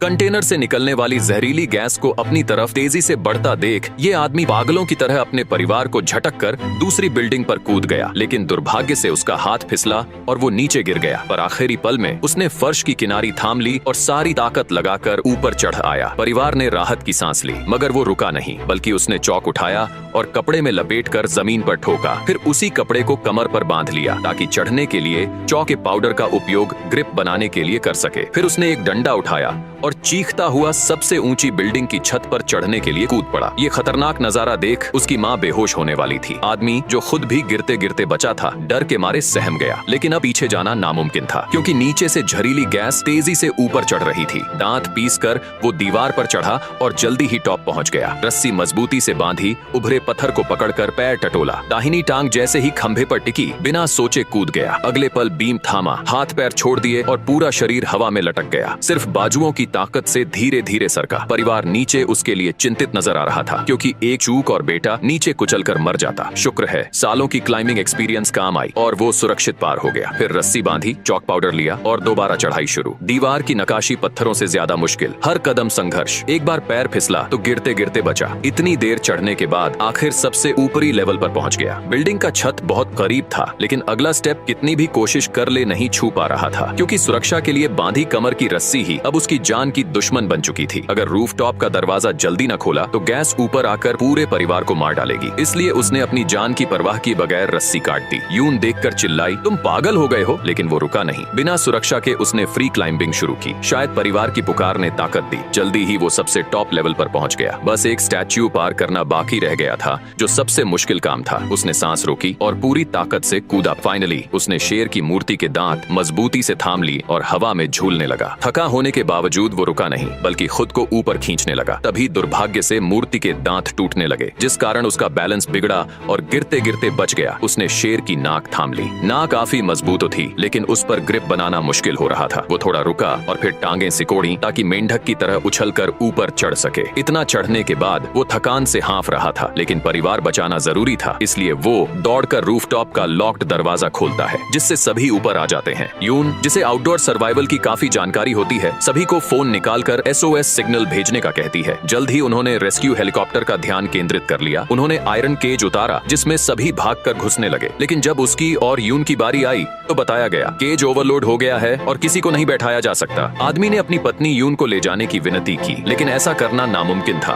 Container से निकलने वाली जहरीली गैस को अपनी तरफ तेजी से बढ़ता देख ये आदमी पागलों की तरह अपने परिवार को झटक कर दूसरी बिल्डिंग पर कूद गया, लेकिन दुर्भाग्य से उसका हाथ फिसला और वो नीचे गिर गया। पर आखिरी पल में उसने फर्श की किनारी थाम ली और सारी ताकत लगाकर ऊपर चढ़ आया। परिवार ने राहत की सांस ली, मगर वो रुका नहीं, बल्कि उसने चौक उठाया और कपड़े में लपेटकर जमीन पर ठोका। फिर उसी कपड़े को कमर पर बांध लिया ताकि चढ़ने के लिए चौक के पाउडर का उपयोग ग्रिप बनाने के लिए कर सके। फिर उसने एक डंडा उठाया और चीखता हुआ सबसे ऊंची बिल्डिंग की छत पर चढ़ने के लिए कूद पड़ा। ये खतरनाक नजारा देख उसकी माँ बेहोश होने वाली थी। आदमी, जो खुद भी गिरते गिरते बचा था, डर के मारे सहम गया, लेकिन अब पीछे जाना नामुमकिन था, क्योंकि नीचे से जहरीली गैस तेजी से ऊपर चढ़ रही थी। दांत पीसकर वो दीवार पर चढ़ा और जल्दी ही टॉप पहुंच गया। रस्सी मजबूती से बांधी, उभरे पत्थर को पकड़कर पैर टटोला। दाहिनी टांग जैसे ही खंभे पर टिकी, बिना सोचे कूद गया। अगले पल बीम थामा, हाथ पैर छोड़ दिए और पूरा शरीर हवा में लटक गया। सिर्फ बाजुओं की ताकत से धीरे धीरे सरका। परिवार नीचे उसके लिए चिंतित नजर आ रहा था, क्योंकि एक चूक और बेटा नीचे कुचलकर मर जाता। शुक्र है सालों की क्लाइंबिंग एक्सपीरियंस काम आई और वो सुरक्षित पार हो गया। फिर रस्सी बांधी, चौक पाउडर लिया और दोबारा चढ़ाई शुरू। दीवार की नकाशी पत्थरों से ज्यादा मुश्किल, हर कदम संघर्ष। एक बार पैर फिसला तो गिरते गिरते बचा। इतनी देर चढ़ने के बाद आखिर सबसे ऊपरी लेवल पर पहुंच गया। बिल्डिंग का छत बहुत करीब था, लेकिन अगला स्टेप कितनी भी कोशिश कर ले नहीं छू पा रहा था, क्योंकि सुरक्षा के लिए बांधी कमर की रस्सी ही अब उसकी जान की दुश्मन बन चुकी थी। अगर रूफटॉप का दरवाजा जल्दी न खोला तो गैस ऊपर आकर पूरे परिवार को मार डालेगी। इसलिए उसने अपनी जान की परवाह किए बगैर रस्सी काट दी। यून देखकर चिल्लाई, तुम पागल हो गए हो? लेकिन वो रुका नहीं। बिना सुरक्षा के उसने फ्री क्लाइंबिंग शुरू की। शायद परिवार की पुकार ने ताकत दी। जल्दी ही वो सबसे टॉप लेवल पर पहुंच गया। बस एक स्टैच्यू पार करना बाकी रह गया था, जो सबसे मुश्किल काम था। उसने सांस रोकी और पूरी ताकत से कूदा। फाइनली उसने शेर की मूर्ति के दांत मजबूती से थाम ली और हवा में झूलने लगा। थका होने के बावजूद वो रुका नहीं, बल्कि खुद को ऊपर खींचने लगा। तभी दुर्भाग्य से मूर्ति के दांत टूटने लगे, जिस कारण उसका बैलेंस बिगड़ा और गिरते गिरते बच गया। उसने शेर की नाक थाम ली। नाक काफी मजबूत थी, लेकिन उस पर ग्रिप बनाना मुश्किल हो रहा था। वो थोड़ा रुका और फिर टांगें सिकोड़ी ताकि मेंढक की तरह उछलकर ऊपर चढ़ सके। इतना चढ़ने के बाद वो थकान से हाँफ रहा था, लेकिन परिवार बचाना जरूरी था, इसलिए वो दौड़कर रूफटॉप का लॉक्ड दरवाजा खोलता है, जिससे सभी ऊपर आ जाते हैं। यून, जिसे आउटडोर सर्वाइवल की काफी जानकारी होती है, सभी को फोन निकालकर SOS सिग्नल भेजने का कहती है। जल्द ही उन्होंने रेस्क्यू हेलीकॉप्टर का ध्यान केंद्रित कर लिया। उन्होंने आयरन केज उतारा, जिसमें सभी भागकर घुसने लगे, लेकिन जब उसकी और यून की बारी आई तो बताया गया केज ओवरलोड हो गया है और किसी को नहीं बैठाया जा सकता। आदमी ने अपनी पत्नी यून को ले जाने की विनती की, लेकिन ऐसा करना नामुमकिन था।